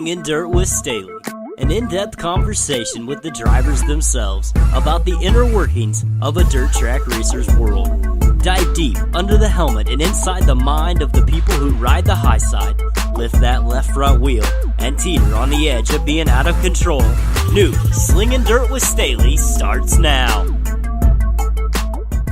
Slingin Dirt with Staley, an in-depth conversation with the drivers themselves about the inner workings of a dirt track racer's world. Dive deep under the helmet and inside the mind of the people who ride the high side, lift that left front wheel, and teeter on the edge of being out of control. New Slingin Dirt with Staley starts now.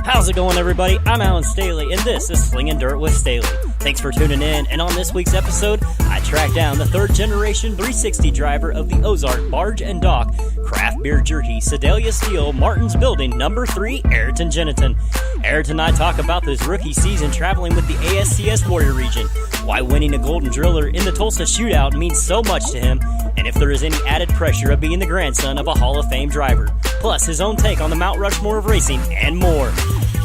How's it going, everybody? I'm Alan Staley, and this is Slingin Dirt with Staley. Thanks for tuning in, and on this week's episode, I tracked down the third-generation 360 driver of the Ozark Barge and Dock Craft Beer Jerky Sedalia Steel Martin's Building number 3, Ayrton Gennetten. Ayrton and I talk about this rookie season traveling with the ASCS Warrior region, why winning a Golden Driller in the Tulsa Shootout means so much to him, and if there is any added pressure of being the grandson of a Hall of Fame driver, plus his own take on the Mount Rushmore of racing, and more.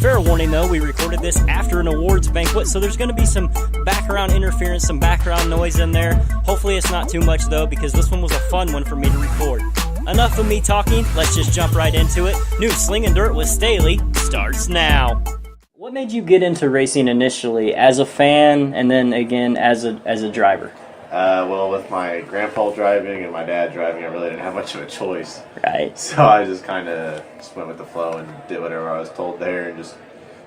Fair warning though, we recorded this after an awards banquet, so there's going to be some background interference, some background noise in there. Hopefully it's not too much though, because this one was a fun one for me to record. Enough of me talking, let's just jump right into it. New Slingin Dirt with Staley starts now. What made you get into racing initially, as a fan and then again as a driver? Well, with my grandpa driving and my dad driving, I really didn't have much of a choice. Right. So I just kind of went with the flow and did whatever I was told there and just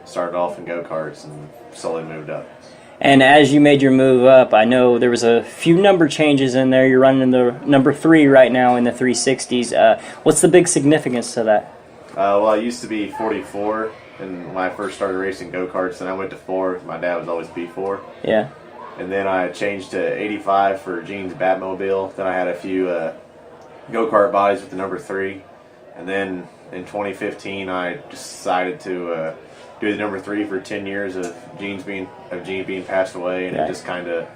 started off in go-karts and slowly moved up. And as you made your move up, I know there was a few number changes in there. You're running the number 3 right now in the 360s. What's the big significance to that? Well, I used to be 44 and when I first started racing go-karts, and I went to 4. My dad was always B4. Yeah. And then I changed to 85 for Gene's Batmobile. Then I had a few go-kart bodies with the number 3. And then in 2015, I decided to do the number 3 for 10 years of Gene being passed away, and It just kind of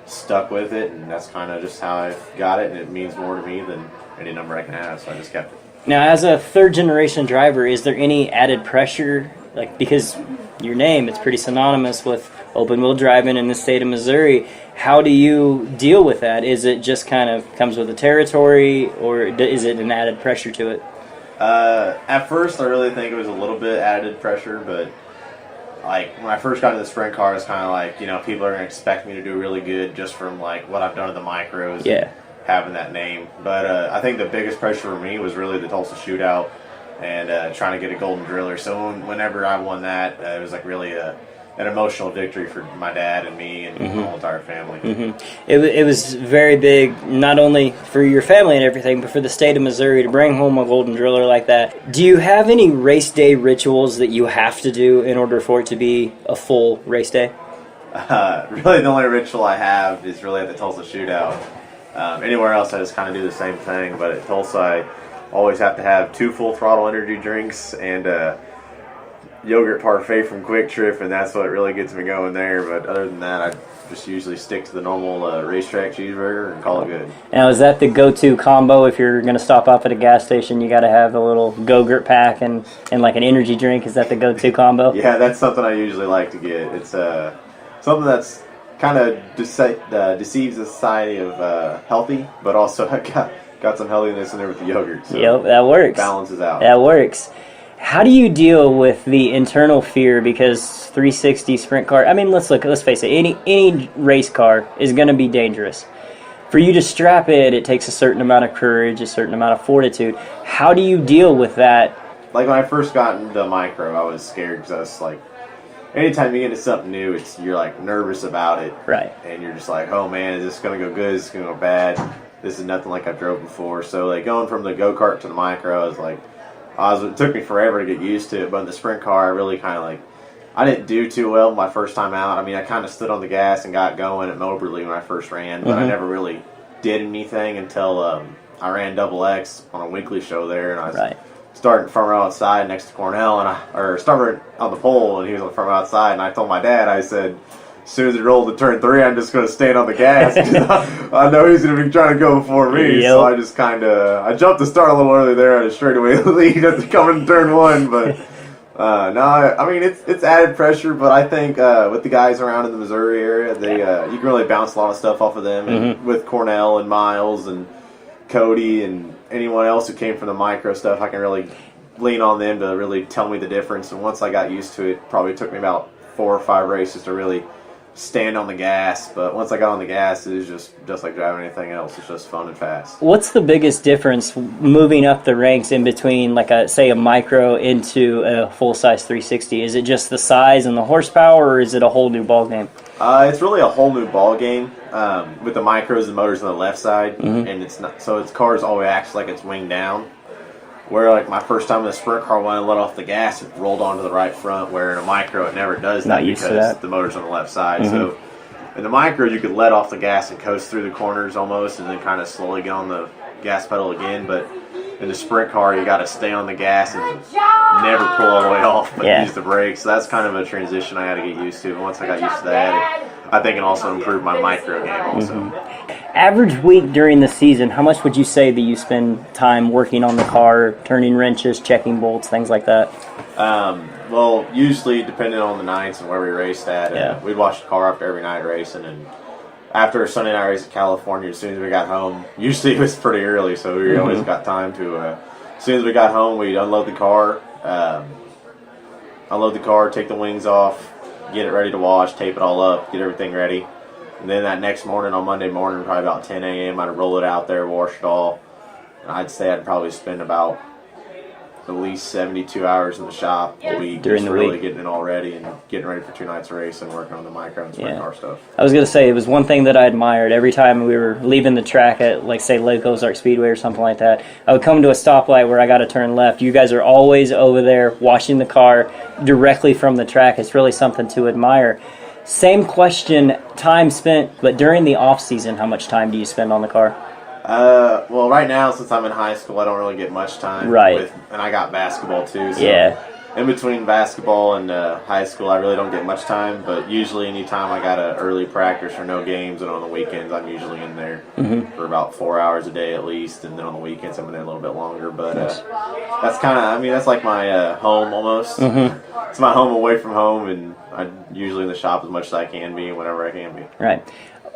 stuck with it, and that's kind of just how I got it, and it means more to me than any number I can have, so I just kept it. Now, as a third-generation driver, is there any added pressure, because your name, it's pretty synonymous with open-wheel driving in the state of Missouri? How do you deal with that? Is it just kind of comes with the territory, or is it an added pressure to it? At first, I really think it was a little bit added pressure, but like when I first got into the sprint car, it's kind of like, people are going to expect me to do really good just from like what I've done at the micros, and having that name. But I think the biggest pressure for me was really the Tulsa Shootout and trying to get a Golden Driller. So whenever I won that, it was like really an emotional victory for my dad and me and the whole entire family. It was very big, not only for your family and everything, but for the state of Missouri to bring home a Golden Driller like that. Do you have any race day rituals that you have to do in order for it to be a full race day? Really, the only ritual I have is really at the Tulsa Shootout. Anywhere else, I just kind of do the same thing, but at Tulsa, I always have to have 2 full throttle energy drinks and yogurt parfait from Quick Trip, and that's what really gets me going there. But other than that, I just usually stick to the normal racetrack cheeseburger and call it good. Now, is that the go-to combo if you're going to stop off at a gas station? You got to have a little Go-Gurt pack and like an energy drink. Is that the go-to combo? Yeah, that's something I usually like to get. It's something that's kind of deceives the society of healthy, but also got some healthiness in there with the yogurt. So yep, that works. Balances out. That works. How do you deal with the internal fear? Because 360 sprint car, I mean, let's face it, any race car is going to be dangerous. For you to strap it, it takes a certain amount of courage, a certain amount of fortitude. How do you deal with that? Like when I first got into micro, I was scared because I was like, anytime you get into something new, you're like nervous about it. Right. And you're just like, oh man, is this going to go good? Is this going to go bad? This is nothing like I've drove before. So like going from the go-kart to the micro, I was like, it took me forever to get used to it, but in the sprint car, I really kind of I didn't do too well my first time out. I mean, I kind of stood on the gas and got going at Moberly when I first ran, but I never really did anything until I ran Double X on a weekly show there, and I was starting front row outside next to Cornell, or started on the pole, and he was on the front row outside, and I told my dad, I said, as soon as he rolled to turn 3, I'm just going to stand on the gas. I know he's going to be trying to go before me, so I just I jumped the start a little early there at a straightaway lead as coming to turn 1. But I mean it's added pressure. But I think with the guys around in the Missouri area, you can really bounce a lot of stuff off of them. And with Cornell and Miles and Cody and anyone else who came from the micro stuff, I can really lean on them to really tell me the difference. And once I got used to it, probably took me about 4 or 5 races to really stand on the gas. But once I got on the gas, it was just like driving anything else. It's just fun and fast. What's the biggest difference moving up the ranks in between, like a micro into a full-size 360? Is it just the size and the horsepower, or is it a whole new ball game? It's really a whole new ball game. With the micros, the motor's on the left side, and it's not, so its car's always acts like it's winged down. Where like my first time in the sprint car, when I let off the gas, it rolled onto the right front. Where in a micro, it never does that because the motor's on the left side. So in the micro, you could let off the gas and coast through the corners almost, and then kind of slowly get on the gas pedal again. But in the sprint car, you got to stay on the gas and never pull all the way off, but use the brakes. So that's kind of a transition I had to get used to. And once I got used to that, I think it also improved my micro game also. Average week during the season, how much would you say that you spend time working on the car, turning wrenches, checking bolts, things like that? Well, usually depending on the nights and where we raced at, we'd watch the car after every night racing. And after a Sunday night race in California, as soon as we got home, usually it was pretty early, so we always got time to, as soon as we got home, we'd unload the car, take the wings off, get it ready to wash, tape it all up, get everything ready. And then that next morning, on Monday morning, probably about 10 a.m., I'd roll it out there, wash it all. And I'd say I'd probably spend about at least 72 hours in the shop a week, during the really week, getting it all ready and getting ready for 2 nights of race and working on the micro and sprint car stuff. I was going to say, it was one thing that I admired. Every time we were leaving the track at, like, say, Lake Ozark Speedway or something like that, I would come to a stoplight where I got to turn left. You guys are always over there washing the car directly from the track. It's really something to admire. Same question, time spent, but during the off-season, how much time do you spend on the car? Well, right now, since I'm in high school, I don't really get much time. Right. And I got basketball, too. So in between basketball and high school, I really don't get much time. But usually anytime I got an early practice or no games, and on the weekends, I'm usually in there for about 4 hours a day at least. And then on the weekends, I'm in there a little bit longer. But that's kind of, I mean, that's like my home almost. It's my home away from home, and I'm usually in the shop as much as I can be whenever I can be. Right.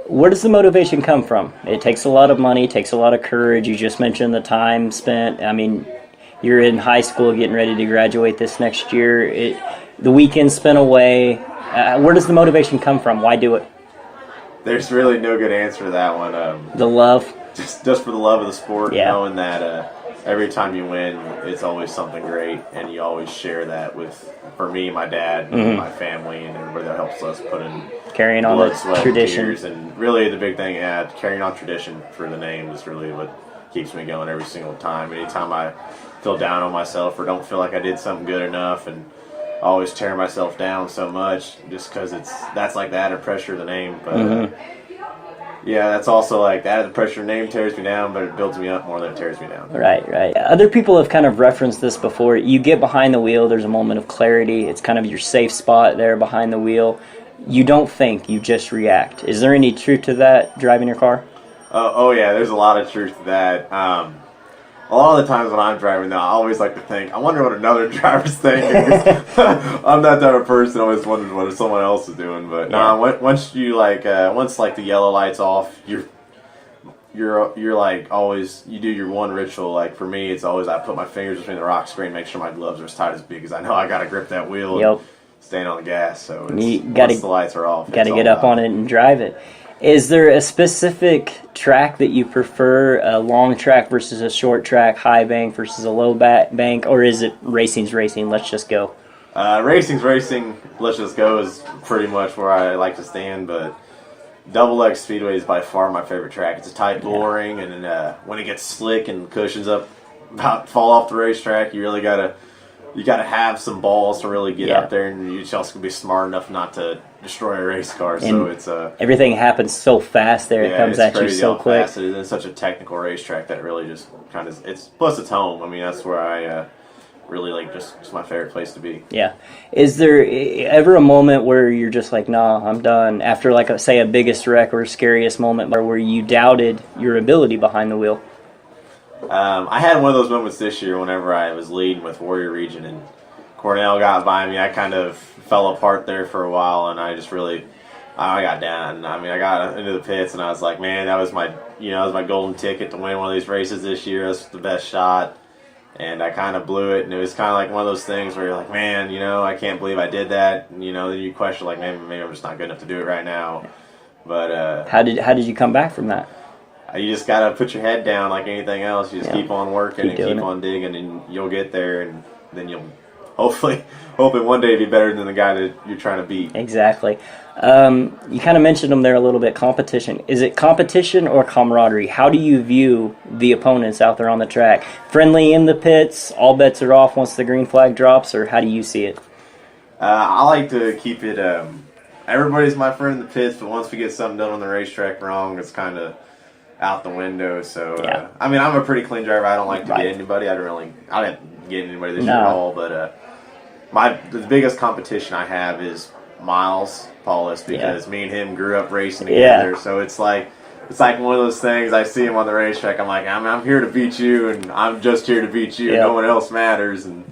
Where does the motivation come from? It takes a lot of money, takes a lot of courage. You just mentioned the time spent. I mean, you're in high school getting ready to graduate this next year. The weekend spent away. Where does the motivation come from? Why do it? There's really no good answer to that one. The love? Just for the love of the sport, knowing that every time you win, it's always something great, and you always share that with, for me, my dad, and my family, and everybody that helps us put in carrying on blood, the sweat, tradition. tears, and really the big thing, carrying on tradition for the name is really what keeps me going every single time. Anytime I feel down on myself or don't feel like I did something good enough, and I always tear myself down so much just because that's like the added pressure of the name. But that's also like the added pressure of the name tears me down, but it builds me up more than it tears me down. Right. Other people have kind of referenced this before. You get behind the wheel, there's a moment of clarity. It's kind of your safe spot there behind the wheel. You don't think, you just react. Is there any truth to that, driving your car? Oh yeah, there's a lot of truth to that. A lot of the times when I'm driving now, I always like to think, I wonder what another driver's thinking. I'm that type of person, always wondering what someone else is doing. But once you once the yellow light's off, you're like always, you do your one ritual. Like for me, it's always I put my fingers between the rock screen, make sure my gloves are as tight as big, because I know I got to grip that wheel. And staying on the gas. So once the lights are off, got to get up on it and drive it. Is there a specific track that you prefer, a long track versus a short track, high bank versus a low bank, or is it racing's racing, let's just go? Racing's racing, let's just go is pretty much where I like to stand, but Double X Speedway is by far my favorite track. It's a tight boring, and when it gets slick and cushions up, about to fall off the racetrack, you really gotta have some balls to really get up there, and you just also can be smart enough not to destroy a race car. And so it's everything happens so fast there. It comes at you so quick. Fast it is. It's such a technical racetrack that it really just kind of plus it's home. I mean, that's where I really like. Just my favorite place to be. Yeah. Is there ever a moment where you're just like, nah, I'm done, after like say a biggest wreck or scariest moment where you doubted your ability behind the wheel? I had one of those moments this year whenever I was leading with Warrior Region and Cornell got by me. I kind of fell apart there for a while, and I got down. I mean, I got into the pits, and I was like, man, that was my golden ticket to win one of these races this year. That's the best shot. and I kind of blew it, and it was kind of like one of those things where you're like, man, I can't believe I did that. And, then you question like, maybe I'm just not good enough to do it right now. But how did you come back from that? You just gotta put your head down like anything else. You just keep on working and keep on digging, and you'll get there, and then you'll hopefully one day be better than the guy that you're trying to beat. Exactly. You kind of mentioned them there a little bit. Competition. Is it competition or camaraderie? How do you view the opponents out there on the track? Friendly in the pits, all bets are off once the green flag drops, or how do you see it? I like to keep it, everybody's my friend in the pits, but once we get something done on the racetrack wrong, it's kind of out the window. So, I'm a pretty clean driver. I don't like to get anybody. I didn't get anybody this year at all, but the biggest competition I have is Miles Paulus, because me and him grew up racing together. So it's like one of those things. I see him on the racetrack. I'm like, I'm here to beat you, and I'm just here to beat you. No one else matters. And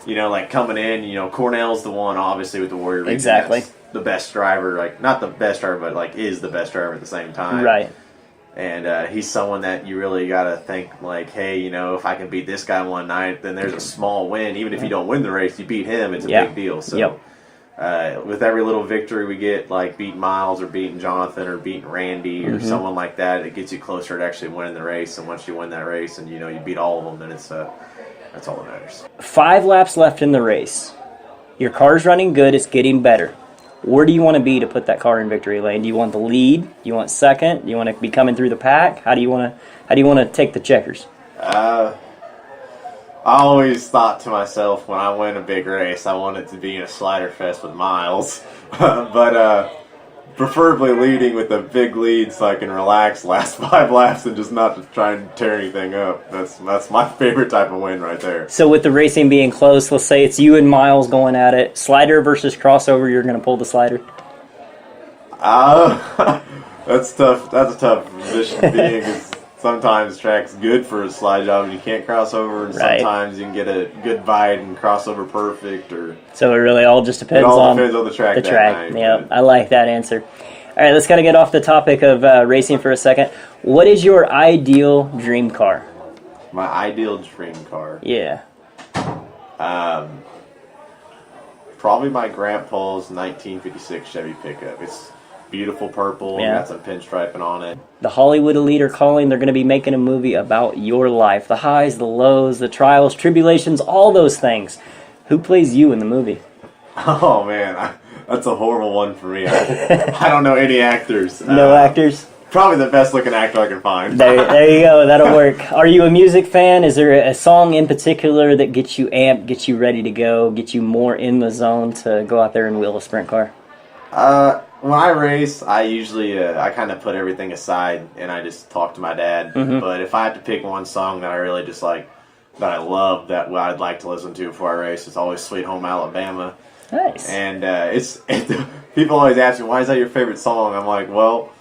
like coming in, Cornell's the one, obviously, with the Warrior Racing. Exactly. That's the best driver, like not the best driver, but like is the best driver at the same time. Right. And he's someone that you really got to think like, hey, if I can beat this guy one night, then there's a small win. Even if you don't win the race, you beat him, it's a big deal. So with every little victory we get, like beating Miles or beating Jonathan or beating Randy or someone like that, it gets you closer to actually winning the race. And once you win that race and, you beat all of them, then it's that's all that matters. 5 laps left in the race. Your car's running good. It's getting better. Where do you want to be to put that car in victory lane? Do you want the lead? Do you want second? Do you want to be coming through the pack? How do you want to take the checkers? I always thought to myself, when I win a big race, I want it to be in a slider fest with Miles, but preferably leading with a big lead so I can relax last 5 laps and just not to try and tear anything up. That's my favorite type of win right there. So with the racing being close, let's say it's you and Miles going at it. Slider versus crossover, you're going to pull the slider? That's tough. That's a tough position to be in, because sometimes track's good for a slide job and you can't cross over, and sometimes you can get a good bite and cross over perfect. So it really all just depends on the track. The track. Yeah, I like that answer. All right, let's kind of get off the topic of racing for a second. What is your ideal dream car? My ideal dream car? Yeah. Probably my grandpa's 1956 Chevy pickup. It's beautiful purple. Yeah. Got some pinstriping on it. The Hollywood elite are calling. They're going to be making a movie about your life. The highs, the lows, the trials, tribulations, all those things. Who plays you in the movie? Oh, man. That's a horrible one for me. I don't know any actors. No actors? Probably the best looking actor I can find. There you go. That'll work. Are you a music fan? Is there a song in particular that gets you amped, gets you ready to go, gets you more in the zone to go out there and wheel a sprint car? When I race, I usually I kind of put everything aside and I just talk to my dad. Mm-hmm. But if I have to pick one song that I really just like, that I love, that I'd like to listen to before I race, it's always Sweet Home Alabama. Nice. And people always ask me, why is that your favorite song? I'm like, well,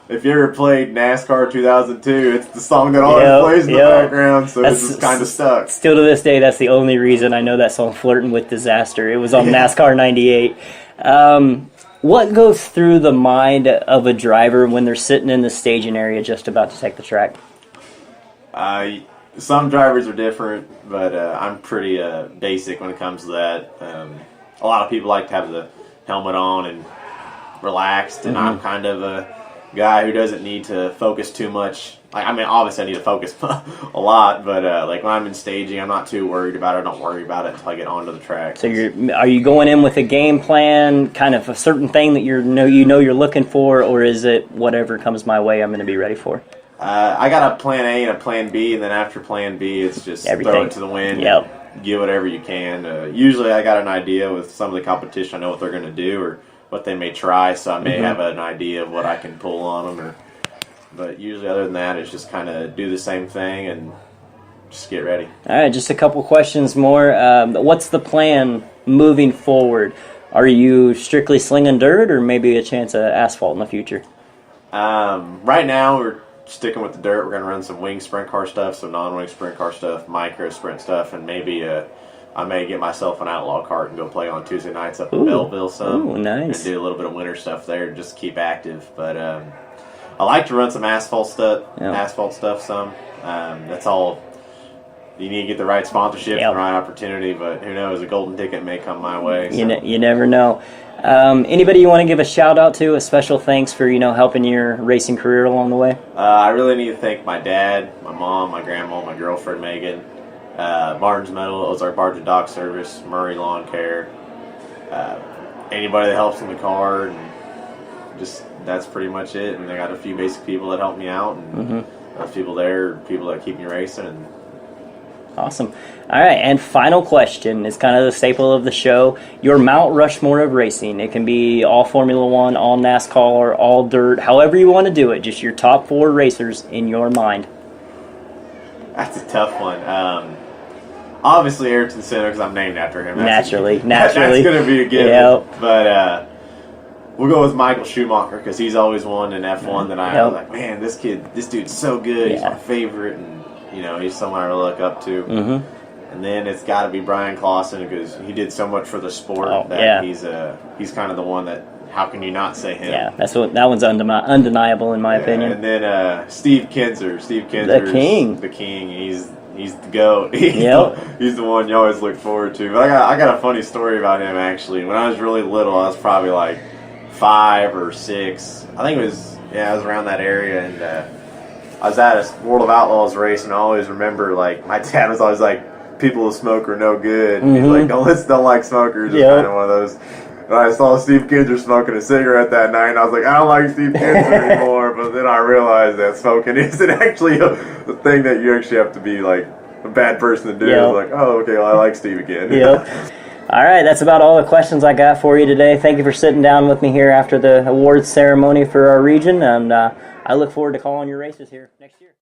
if you ever played NASCAR 2002, it's the song that always plays in the background, so it's just kind of stuck. Still to this day, that's the only reason I know that song, Flirtin' with Disaster. It was on NASCAR 98. What goes through the mind of a driver when they're sitting in the staging area just about to take the track? Some drivers are different, but I'm pretty basic when it comes to that. A lot of people like to have the helmet on and relaxed, and I'm kind of a guy who doesn't need to focus too much. Obviously I need to focus a lot, but like when I'm in staging, I'm not too worried about it. I don't worry about it until I get onto the track. So are you going in with a game plan, kind of a certain thing that you know you're looking for, or is it whatever comes my way I'm going to be ready for? I got a plan A and a plan B, and then after plan B, it's just throw it to the wind. Yep. Give whatever you can. Usually I got an idea with some of the competition. I know what they're going to do or what they may try, so I may have an idea of what I can pull on them. But usually other than that, it's just kind of do the same thing and just get ready. All right, just a couple questions more. What's the plan moving forward? Are you strictly slinging dirt or maybe a chance of asphalt in the future? Right now we're sticking with the dirt. We're going to run some wing sprint car stuff, some non-wing sprint car stuff, micro sprint stuff, and maybe I may get myself an outlaw cart and go play on Tuesday nights up in Belleville some. Ooh, nice. And do a little bit of winter stuff there just to keep active. But I like to run some asphalt stuff some. That's all you need to get the right sponsorship, Yep. the right opportunity, but who knows, a golden ticket may come my way. So. You never know. Anybody you want to give a shout out to, a special thanks for, helping your racing career along the way? I really need to thank my dad, my mom, my grandma, my girlfriend Megan, Barnes Metal, Ozark Barge and Dock Service, Murray Lawn Care, anybody that helps in the car, and just that's pretty much it. And I got a few basic people that help me out, and those people there, people that keep me racing. And awesome. All right, and final question is kind of the staple of the show. Your Mount Rushmore of racing. It can be all Formula One, all NASCAR, all dirt, however you want to do it. Just your top 4 racers in your mind. that's a tough one. Obviously, Ayrton Senna, because I'm named after him. Naturally. That's going to be a given. Yep. But we'll go with Michael Schumacher, because he's always won in F1 that I was like, man, this dude's so good. He's my favorite, and he's someone I really look up to. And then it's got to be Brian Clausen, because he did so much for the sport he's kind of the one that, how can you not say him? Yeah, that one's undeniable in my opinion. And then Steve Kinzer. The king. He's the GOAT. He's the one you always look forward to. But I got a funny story about him, actually. When I was really little, I was probably like 5 or 6. I think it was around that area, and I was at a World of Outlaws race, and I always remember, like, my dad was always like, people who smoke are no good. He's like, don't like smokers. It's kind of one of those. And I saw Steve Kinzer smoking a cigarette that night, and I was like, I don't like Steve Kinzer anymore. But then I realized that smoking isn't actually a thing that you actually have to be, like, a bad person to do. I was like, oh, okay, well, I like Steve again. All right, that's about all the questions I got for you today. Thank you for sitting down with me here after the awards ceremony for our region, and I look forward to calling your races here next year.